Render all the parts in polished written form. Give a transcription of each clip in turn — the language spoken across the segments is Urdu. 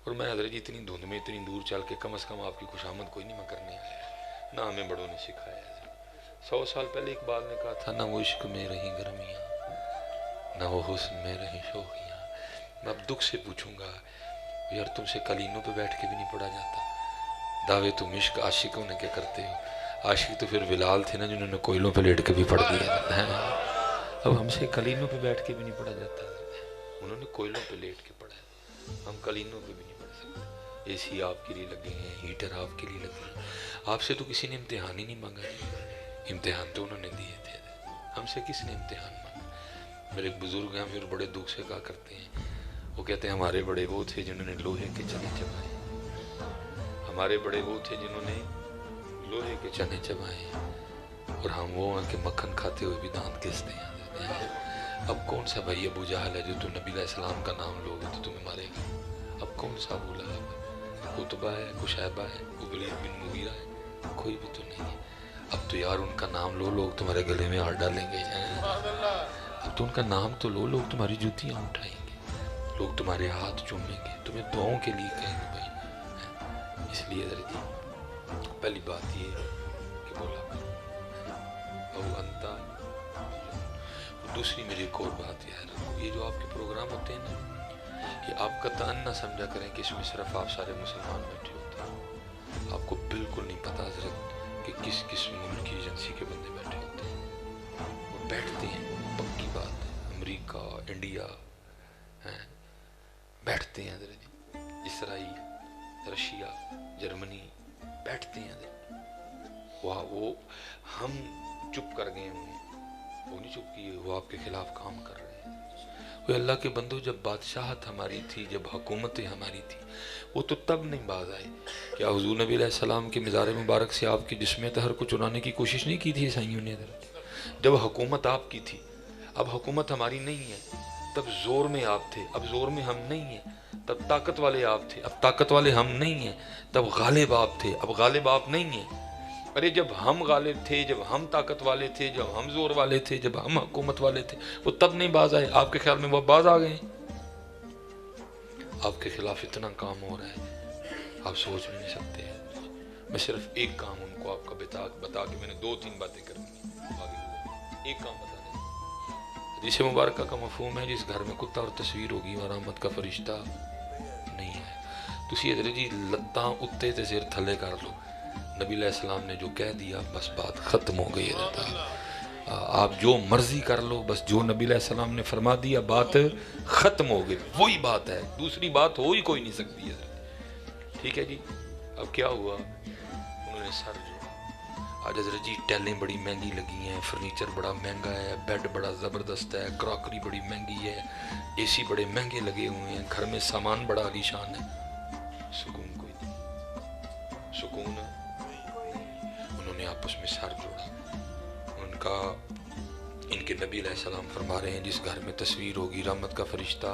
اور میں حضرت جی اتنی دھند میں اتنی دور چل کے کم از کم آپ کی خوشامد کوئی نہیں میں کرنے آیا، نہ ہمیں بڑوں نے سکھایا ہے۔ 100 سال پہلے اقبال نے کہا تھا، نہ وہ عشق میں رہی گرمیاں، نہ وہ حسن میں رہی شوخیاں۔ میں اب دکھ سے پوچھوں گا، یار تم سے قلینوں پہ بیٹھ کے بھی نہیں پڑھا جاتا، دعوے تم عشق عاشقوں نے کیا کرتے ہو؟ عاشق تو پھر بلال تھے نا جنہوں نے کوئلوں پہ لیٹ کے بھی پڑھ دیا ہے۔ اب ہم سے قلینوں پہ بیٹھ کے بھی نہیں پڑھا جاتا، انہوں نے کوئلوں پہ لیٹ کے پڑھا ہے، ہم قلینوں پہ بھی نہیں پڑھ سکتے۔ اے سی آپ کے لیے لگے ہیں، ہیٹر آپ کے لیے لگے ہیں، آپ سے تو کسی نے امتحان ہی نہیں مانگا جی، امتحان تو انہوں نے دیے تھے، ہم سے کس نے امتحان مانگا؟ میرے ایک بزرگ ہیں پھر بڑے دکھ سے کہا کرتے ہیں، وہ کہتے ہیں ہمارے بڑے وہ تھے جنہوں نے لوہے کے چنے چبائے، ہمارے بڑے وہ تھے جنہوں نے لوہے کے چنے چبائے، اور ہم وہ ہیں کہ مکھن کھاتے ہوئے بھی دانت گھستے ہیں۔ اب کون سا بھائی ابو جہل ہے جو تو نبی علیہ السلام کا نام لو گے تو تمہیں مارے گا؟ اب کون سا ابو لہب ہے؟ عتبہ ہے، کشیبہ ہے، ولید بن مغیرہ ہے، کوئی بھی تو نہیں ہے۔ اب تو یار ان کا نام لو، لوگ تمہارے گلے میں ہاتھ ڈالیں گے، اب تو ان کا نام تو لو، لوگ تمہاری جوتیاں اٹھائیں گے، لوگ تمہارے ہاتھ چومیں گے، تمہیں دعاؤں کے لیے کہیں گے بھائی۔ اس لیے حضرت جی پہلی بات یہ کہ بولا کرو او انتا، دوسری میری ایک اور بات یار، یہ جو آپ کے پروگرام ہوتے ہیں نا، یہ آپ قطعاً نہ سمجھا کریں کہ اس میں صرف آپ سارے مسلمان بیٹھے ہوتے ہیں، آپ کو بالکل نہیں پتا حضرت کہ کس کس ملک کی ایجنسی کے بندے بیٹھے ہوتے ہیں، وہ بیٹھتے ہیں، پکی بات ہے، امریکہ، انڈیا بیٹھتے ہیں حضرت جی، اسرائیل، رشیا، جرمنی بیٹھتے ہیں حضرت، وہ ہم چپ کر گئے ہوئے ہیں، وہ نہیں چپ کیے، وہ آپ کے خلاف کام کر رہے ہیں۔ وہ اللہ کے بندو، جب بادشاہت ہماری تھی، جب حکومتیں ہماری تھی، وہ تو تب نہیں باز آئے۔ کیا حضور نبی علیہ السلام کے مزار مبارک سے آپ کی جسم طاہر کو چرانے کی کوشش نہیں کی تھی عیسائیوں نے حضرت؟ جب حکومت آپ کی تھی، اب حکومت ہماری نہیں ہے، تب زور میں آپ تھے، اب زور میں ہم نہیں ہیں، تب طاقت والے آپ تھے، اب طاقت والے ہم نہیں ہیں، تب غالب آپ تھے، اب غالب آپ نہیں ہیں۔ ارے جب ہم غالب تھے، جب ہم طاقت والے تھے، جب ہم زور والے تھے، جب ہم حکومت والے تھے، وہ تب نہیں باز آئے؟ آپ کے خیال میں وہ باز آ گئے؟ آپ کے خلاف اتنا کام ہو رہا ہے آپ سوچ بھی نہیں سکتے ہیں۔ میں صرف ایک کام ان کو آپ کا بتا کے میں نے 2-3 باتیں کرنی ہیں، ایک کام بتا دیں۔ حدیث مبارکہ کا مفہوم ہے، جس گھر میں کتا اور تصویر ہوگی وہاں رحمت کا فرشتہ نہیں ہے۔ تسی حضرت جی لتاں اتے تے سر تھلے کر لو، نبی علیہ السلام نے جو کہہ دیا بس بات ختم ہو گئی حضرت۔ آپ جو مرضی کر لو، بس جو نبی علیہ السلام نے فرما دیا بات ختم ہو گئی، وہی بات ہے، دوسری بات ہو ہی کوئی نہیں سکتی حضرت۔ ٹھیک ہے جی، اب کیا ہوا؟ انہوں نے سر جوڑا۔ آج حضرت جی ٹیلیں بڑی مہنگی لگی ہیں، فرنیچر بڑا مہنگا ہے، بیڈ بڑا زبردست ہے، کراکری بڑی مہنگی ہے، اے سی بڑے مہنگے لگے ہوئے ہیں، گھر میں سامان بڑا عالی شان ہے، سکون کوئی نہیں، سکون ہے۔ انہوں نے آپس میں سر جوڑا، ان کا ان کے نبی علیہ السلام فرما رہے ہیں جس گھر میں تصویر ہوگی رحمت کا فرشتہ۔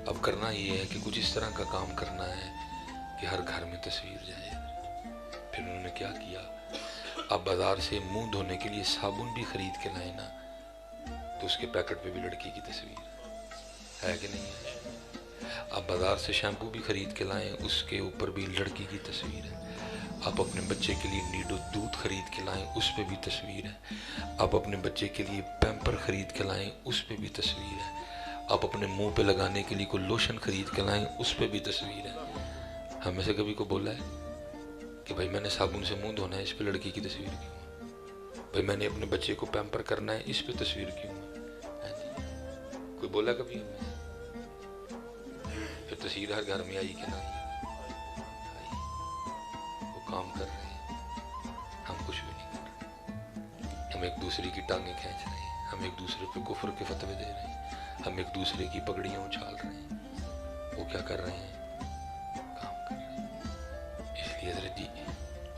اب کرنا یہ ہے کہ کچھ اس طرح کا کام کرنا ہے کہ ہر گھر میں تصویر جائے۔ پھر انہوں نے کیا کیا؟ اب بازار سے منہ دھونے کے لیے صابن بھی خرید کے لائے نا، تو اس کے پیکٹ پہ بھی لڑکی کی تصویر ہے کہ نہیں ہے؟ اب بازار سے شیمپو بھی خرید کے لائیں، اس کے اوپر بھی لڑکی کی تصویر ہے۔ آپ اپنے بچے کے لیے نیڈو دودھ خرید کے لائیں، اس پہ بھی تصویر ہے۔ آپ اپنے بچے کے لیے پیمپر خرید کے لائیں، اس پہ بھی تصویر ہے۔ آپ اپنے منہ پہ لگانے کے لیے کوئی لوشن خرید کے لائیں، اس پہ بھی تصویر ہے۔ ہم میں سے کبھی کو بولا ہے کہ بھائی میں نے صابن سے منہ دھونا ہے، اس پہ لڑکی کی تصویر کیوں ہے؟ بھائی میں نے اپنے بچے کو پیمپر کرنا ہے، اس پہ تصویر کیوں ہے؟ کوئی بولا کبھی ہمیں؟ پھر تصویر ہر گھر میں آئی کہ نہیں آئی؟ وہ کام کر رہے ہیں، ہم کچھ بھی نہیں کر رہے۔ ہم ایک دوسرے کی ٹانگیں کھینچ رہے ہیں، ہم ایک دوسرے پہ کفر کے فتوے دے رہے ہیں، ہم ایک دوسرے کی پگڑیاں اچھال رہے ہیں۔ وہ کیا کر رہے ہیں؟ کام کر رہے ہیں۔ اس لیے حضرت جی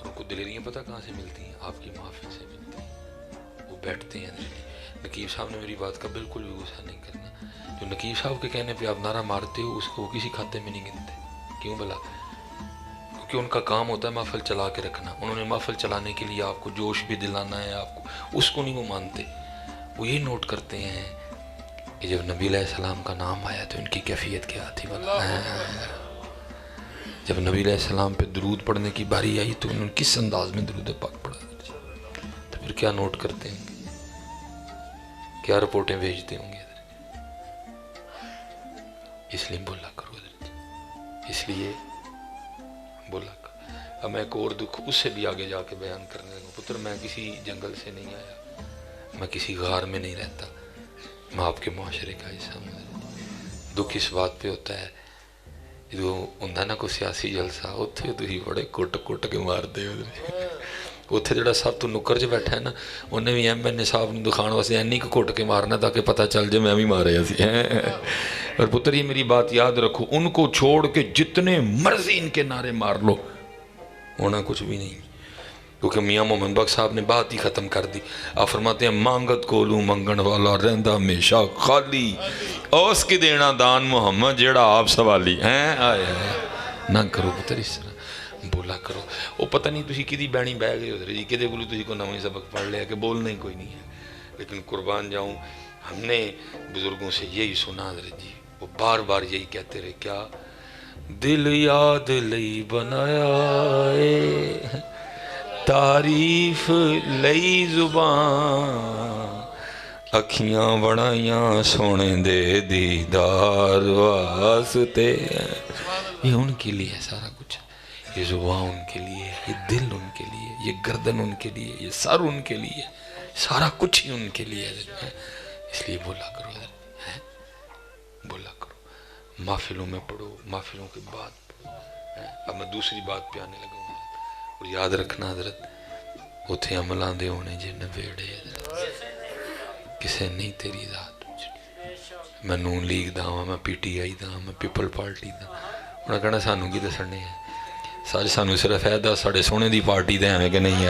ان کو دلیریاں پتہ کہاں سے ملتی ہیں؟ آپ کی محافل سے ملتی ہیں۔ وہ بیٹھتے ہیں حضرت جی۔ نقیب صاحب نے میری بات کا بالکل بھی غصہ نہیں کرنا، جو نقیب صاحب کے کہنے پہ آپ نعرہ مارتے ہو اس کو کسی کھاتے میں نہیں گنتے۔ کیوں بلا؟ کیونکہ ان کا کام ہوتا ہے محفل چلا کے رکھنا، انہوں نے محفل چلانے کے لیے آپ کو جوش بھی دلانا ہے، آپ کو اس کو نہیں وہ مانتے۔ وہ یہ نوٹ کرتے ہیں کہ جب نبی علیہ السلام کا نام آیا تو ان کی کیفیت کیا تھی؟ جب نبی علیہ السلام پہ درود پڑھنے کی باری آئی تو انہوں نے کس انداز میں درود پاک پڑھا؟ تو پھر کیا نوٹ کرتے ہوں گے، کیا رپورٹیں بھیجتے ہوں گے؟ اس لیے بولا کرو حضرت، اس لیے بولا کرو۔ اب میں ایک اور دکھ اس سے بھی آگے جا کے بیان کرنے لگا۔ پتر میں کسی جنگل سے نہیں آیا، میں کسی غار میں نہیں رہتا، میں آپ کے معاشرے کا حصہ ہوں۔ دکھ اس بات پہ ہوتا ہے جو ہوندا نا کوئی سیاسی جلسہ، اتنے تھی بڑے کٹ کٹ کے مارتے ہو۔ اتنے جڑا سب تو نکر چ بیٹھا ہے نا، انہیں بھی ایم این اے صاحب نے دکھان واسطے اینی کو کٹ کے مارنا تاکہ پتہ چل جائے میں بھی ماریا سی۔ اور پتر یہ میری بات یاد رکھو، ان کو چھوڑ کے جتنے مرضی ان کے نعرے مار لو، ہونا کچھ بھی نہیں، کیونکہ میاں محمد بخش صاحب نے بات ہی ختم کر دی۔ آپ فرماتے ہیں مانگت کولوں منگن والا رہندا ہمیشہ خالی، اوس کی دینا دان محمد جیڑا آپ سوالی ہیں۔ آئے نہ کرو پتر اس طرح، بولا کرو۔ وہ پتہ نہیں تسی کدی بینی بہ گئے ادھر جی، کدے کولوں تسی کو نویں سبق پڑھ لیا کہ بولنا ہی کوئی نہیں ہے۔ لیکن قربان جاؤں، ہم نے بزرگوں سے یہی سنا حضرت جی، وہ بار بار یہی کہتے رہے، کیا دل یاد لئی بنایا ہے، تعریف لئی زبان، اکھیاں بڑائیاں سونے دے دیدار واسطے۔ یہ ان کے لیے سارا کچھ، یہ زبان ان کے لیے، یہ دل ان کے لیے، یہ گردن ان کے لیے، یہ سر ان کے لیے، سارا کچھ ہی ان کے لیے ہے۔ اس لیے بولا کرو حضرت، بولا کرو، محفلوں میں پڑھو، محفلوں کے بعد پڑھو۔ اب میں دوسری بات پہ آنے لگا ہوں، اور یاد رکھنا حضرت، اتھے عملان دے ہونے جے نویڑے حضرت، کسے نہیں تیری ذات پوچھنی۔ میں نون لیگ دا ہوں، میں پی ٹی آئی دا ہوں، میں پیپل پارٹی دا ہوں، انہوں نے کہنا سانوں کی دسنے ہیں، سارے سانوں صرف ہے دا ساڑھے سونے دی پارٹی دے ہمیں کہ نہیں ہے۔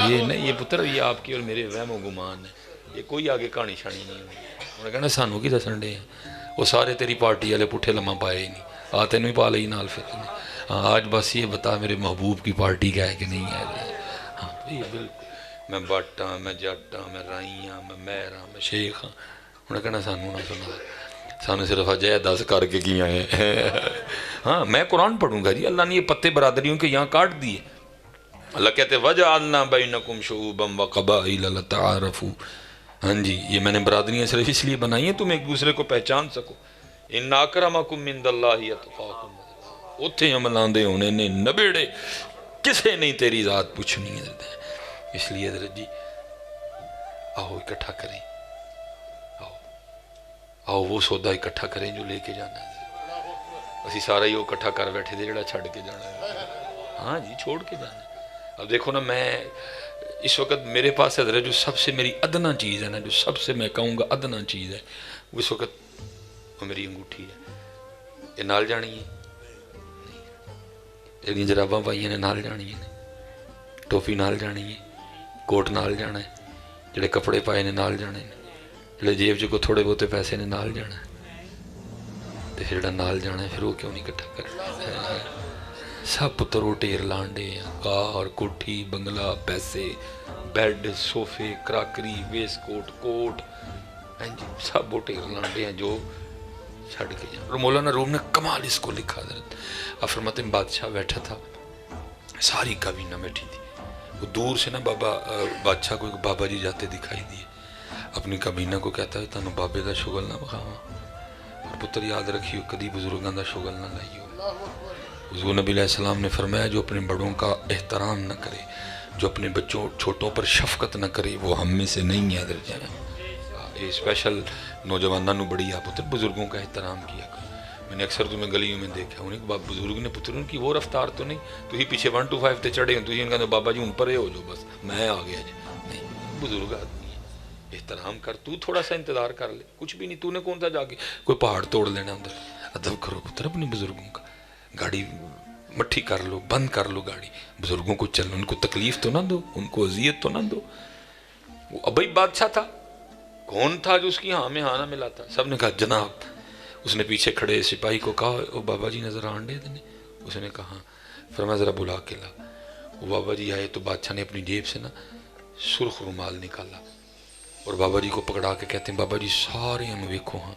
یہ نہیں، یہ پتر یہ آپ کی اور میرے وہم و گمان ہے، یہ کوئی آگے کہانی شانی نہیں ہوئی۔ انہوں نے کہنا سانوں کی دسن دے ہیں، وہ سارے تیری پارٹی والے پٹھے لمحہ پائے ہی نہیں، آتے نہیں پا لئی نال پھر نہیں۔ آج بس یہ بتا میرے محبوب کی پارٹی کیا ہے کہ نہیں ہے۔ ہاں یہ بالکل، میں بٹ ہاں، میں جٹ ہاں، میں رائی ہاں، میں مہر ہاں، میں شیخ ہاں۔ انہوں نے کہنا سانوں نہ سنا، سانوں صرف اجے 10 کر کے کیا ہے۔ ہاں میں قرآن پڑھوں گا جی، اللہ نے یہ پتے برادریوں کے یہاں کاٹ دیے۔ اللہ کہتے وَجَعَلْنَا بَيْنَكُمْ شُعُوبًا وَقَبَائِلَ لَتَعَارَفُوا۔ ہاں جی، یہ میں نے برادریاں صرف اس لیے بنائی ہیں تم ایک دوسرے کو پہچان سکو۔ اِنَّ أَكْرَمَكُمْ عِندَ اللَّهِ أَتْقَاكُمْ۔ اتھے عملان دے ہونے نے نبیڑے، کسے نہیں تیری ذات پوچھنی ہے۔ اس لیے حضرت جی آؤ اکٹھا کریں، آؤ وہ سودا اکٹھا کریں جو لے کے جانا ہے۔ اسی سارا ہی وہ اکٹھا کر بیٹھے تھے جڑا چھڑ کے جانا ہے۔ ہاں جی چھوڑ کے جانا ہے۔ اب دیکھو نا، میں اس وقت میرے پاس حضرت جو سب سے میری ادنا چیز ہے نا، جو سب سے میں کہوں گا ادنا چیز ہے، وہ اس وقت وہ میری انگوٹھی ہے۔ یہ نال جانی ہے، جڑی جراباں پائیاں نے نال جانی ہے، ٹوپی نال جانی ہے، کوٹ نال جانا ہے، جڑے کپڑے پائے نے نال جانے نے، جڑے جیب چ کو تھوڑے بہتے پیسے نے نال جانا ہے۔ تو پھر جڑا نال جانا ہے پھر وہ کیوں نہیں کٹھا کرنا؟ سب پتر وہ ٹیر لانڈے، کار، کوٹھی، بنگلہ، پیسے، بیڈ، صوفے، کراکری، ویس کوٹ، کوٹ، سب وہ ٹیر لانڈے ہیں جو چھڑ کے جائیں۔ اور مولانا روم نے کمال اس کو لکھا حضرت۔ اب فرماتے ہیں بادشاہ بیٹھا تھا، ساری کابینہ بیٹھی تھی، وہ دور سے نا بادشاہ کو بابا جی جاتے دکھائی دیے، اپنی کابینہ کو کہتا ہے تانوں بابے دا شغل نہ بخاواں، اور پتر یاد رکھیو کدی بزرگاں دا شغل نہ لائیو۔ حضور نبی علیہ السلام نے فرمایا جو اپنے بڑوں کا احترام نہ کرے، جو اپنے بچوں چھوٹوں پر شفقت نہ کرے، وہ ہم میں سے نہیں ہے۔ حضرت جانا یہ اسپیشل نوجوانوں بڑی آپ پتر بزرگوں کا احترام کیا کرو۔ میں نے اکثر تمہیں گلیوں میں دیکھا، انہیں بزرگ نے پتر ان کی وہ رفتار تو نہیں، تو ہی پیچھے 1 to 5 تے چڑھے ہیں، تو ہی ان کا بابا جی ان پر ہو جو بس میں آ گیا جی، نہیں، بزرگ آدمی ہے، احترام کر، تو تھوڑا سا انتظار کر لے، کچھ بھی نہیں، تو نے کون تھا جا کے کوئی پہاڑ توڑ لینا اندر۔ ادب کرو پتر اپنے بزرگوں کا، گاڑی مٹھی کر لو، بند کر لو گاڑی، بزرگوں کو چلو، ان کو تکلیف تو نہ دو، ان کو اذیت تو نہ دو۔ وہ ابھی بادشاہ تھا، کون تھا جو اس کی ہاں میں ہاں نہ ملا تھا؟ سب نے کہا جناب۔ اس نے پیچھے کھڑے سپاہی کو کہا او بابا جی نظر آن دے دینے؟ اس نے کہا فرمایا ذرا بلا کے لا۔ وہ بابا جی آئے تو بادشاہ نے اپنی جیب سے نا سرخ رومال نکالا اور بابا جی کو پکڑا کے کہتے ہیں بابا جی سارے ہم ویکھو ہاں،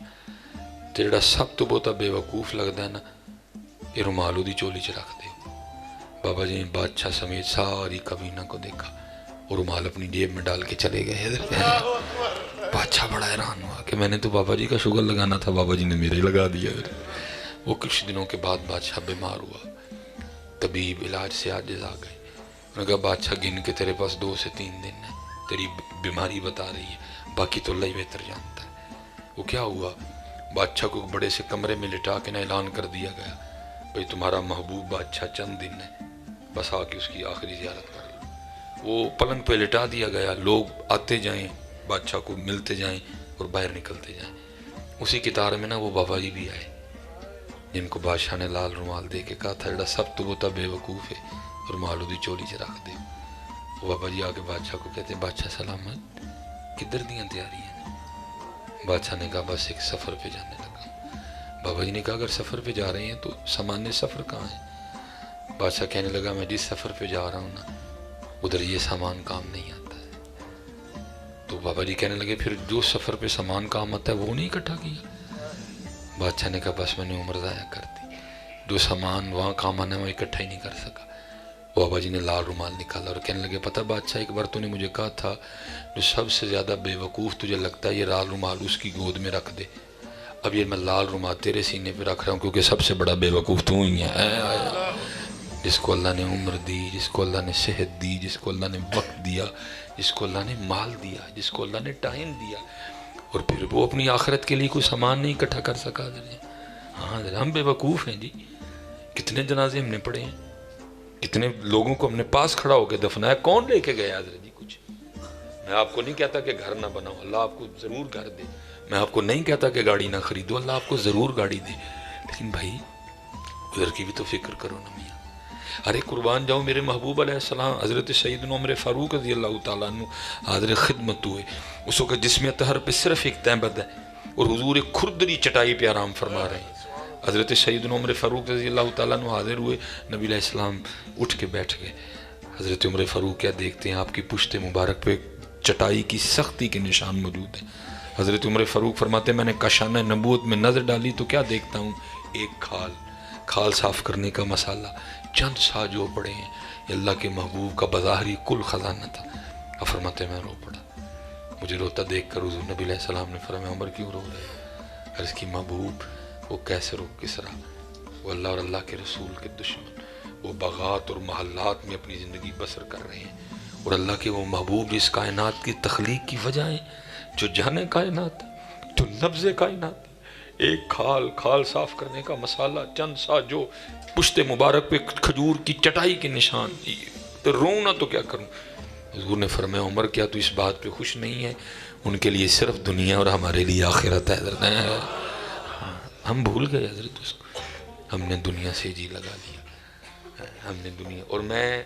تے جڑا سب تو بہتا بے وقوف لگتا ہے نا یہ رومال دی چولی چ رکھ دے۔ بابا جی نے بادشاہ سمیت ساری کابینہ کو دیکھا اور رومال اپنی جیب میں ڈال کے چلے گئے۔ حضرت بادشاہ بڑا حیران ہوا کہ میں نے تو بابا جی کا شگر لگانا تھا، بابا جی نے میرے لگا دیا۔ وہ کچھ دنوں کے بعد بادشاہ بیمار ہوا، طبیب علاج سے عاجز آ گئے۔ انہوں نے کہا بادشاہ گن کے تیرے پاس 2 سے 3 دن ہے، تیری بیماری بتا رہی ہے، باقی تو اللہ ہی بہتر جانتا ہے۔ وہ کیا ہوا؟ بادشاہ کو بڑے سے کمرے میں لٹا کے نہ اعلان کر دیا گیا بھئی تمہارا محبوب بادشاہ چند دن ہے، بس آ کے اس کی آخری زیارت کر لو۔ وہ پلنگ پہ لٹا دیا گیا، لوگ آتے جائیں بادشاہ کو ملتے جائیں اور باہر نکلتے جائیں۔ اسی قطار میں نا وہ بابا جی بھی آئے جن کو بادشاہ نے لال رومال دے کے کہا تھا جڑا سب تو وہ تا بے وقوف ہے رومال دی چولی چ رکھ دے۔ وہ بابا جی آ کے بادشاہ کو کہتے ہیں بادشاہ سلامت، کدھر دیاں تیاریاں ہیں؟ بادشاہ نے کہا بس ایک سفر پہ جانے لگا۔ بابا جی نے کہا اگر سفر پہ جا رہے ہیں تو سامان سفر کہاں ہے؟ بادشاہ کہنے لگا میں جس سفر پہ جا رہا ہوں نا ادھر یہ سامان کام نہیں آتا ہے۔ تو بابا جی کہنے لگے پھر جو سفر پہ سامان کام آتا ہے وہ نہیں اکٹھا کیا؟ بادشاہ نے کہا بس میں نے عمر ضائع کر دی، جو سامان وہاں کام آنا ہے وہ اکٹھا ہی نہیں کر سکا۔ بابا جی نے لال رومال نکالا اور کہنے لگے پتہ بادشاہ ایک بار تو نے مجھے کہا تھا جو سب سے زیادہ بے وقوف تجھے لگتا ہے یہ لال رومال اس کی گود میں رکھ دے۔ اب یہ میں لال رومال تیرے سینے پہ رکھ رہا ہوں کیونکہ سب سے بڑا بے وقوف تو ہی ہے۔ جس کو اللہ نے عمر دی، جس کو اللہ نے صحت دی، جس کو اللہ نے وقت دیا، جس کو اللہ نے مال دیا، جس کو اللہ نے ٹائم دیا، اور پھر وہ اپنی آخرت کے لیے کوئی سامان نہیں اکٹھا کر سکا۔ ہاں ہم بے وقوف ہیں جی۔ کتنے جنازے ہم نے پڑھے ہیں، کتنے لوگوں کو ہم نے پاس کھڑا ہو کے دفنایا، کون لے کے گیا حضرت جی کچھ؟ میں آپ کو نہیں کہتا کہ گھر نہ بناؤ، اللہ آپ کو ضرور گھر دے۔ میں آپ کو نہیں کہتا کہ گاڑی نہ خریدو، اللہ آپ کو ضرور گاڑی دے، لیکن بھائی ادھر کی بھی تو فکر کرو نا میاں۔ ارے قربان جاؤ میرے محبوب علیہ السلام حضرت سیدنا عمر فاروق رضی اللہ تعالیٰ عنہ حاضر خدمت ہوئے، اس وقت جسم اطہر پہ صرف ایک تہبند ہے اور حضور ایک کھردری چٹائی پہ آرام فرما رہے ہیں۔ حضرت سیدنا عمر فاروق رضی اللہ تعالیٰ عنہ حاضر ہوئے، نبی علیہ السلام اٹھ کے بیٹھ گئے۔ حضرت عمر فاروق کیا دیکھتے ہیں؟ آپ کی پشت مبارک پہ چٹائی کی سختی کے نشان موجود ہیں۔ حضرت عمر فاروق فرماتے ہیں میں نے کاشانہ نبوت میں نظر ڈالی تو کیا دیکھتا ہوں؟ ایک کھال صاف کرنے کا مسالہ، چند سا جو پڑے ہیں، یہ اللہ کے محبوب کا بظاہری کل خزانہ تھا۔ اب فرماتے ہیں میں رو پڑا، مجھے روتا دیکھ کر حضور نبی علیہ السلام نے فرمایا عمر کیوں رو رہے ہیں؟ عرض کی محبوب وہ کیسے رو کسرا، وہ اللہ اور اللہ کے رسول کے دشمن، وہ باغات اور محلات میں اپنی زندگی بسر کر رہے ہیں، اور اللہ کے وہ محبوب جس کائنات کی تخلیق کی وجہ ہیں، جو جانے کائنات، جو نبض کائنات، ایک کھال صاف کرنے کا مسالہ، چند سا جو پشت مبارک پہ کھجور کی چٹائی کے نشان، تو روں نہ تو کیا کروں؟ حضور نے فرمایا عمر کیا تو اس بات پہ خوش نہیں ہے؟ ان کے لیے صرف دنیا اور ہمارے لیے آخرت ہے حضرت۔ ہم بھول گئے حضرت اس کو، ہم نے دنیا سے جی لگا لیا، ہم نے دنیا۔ اور میں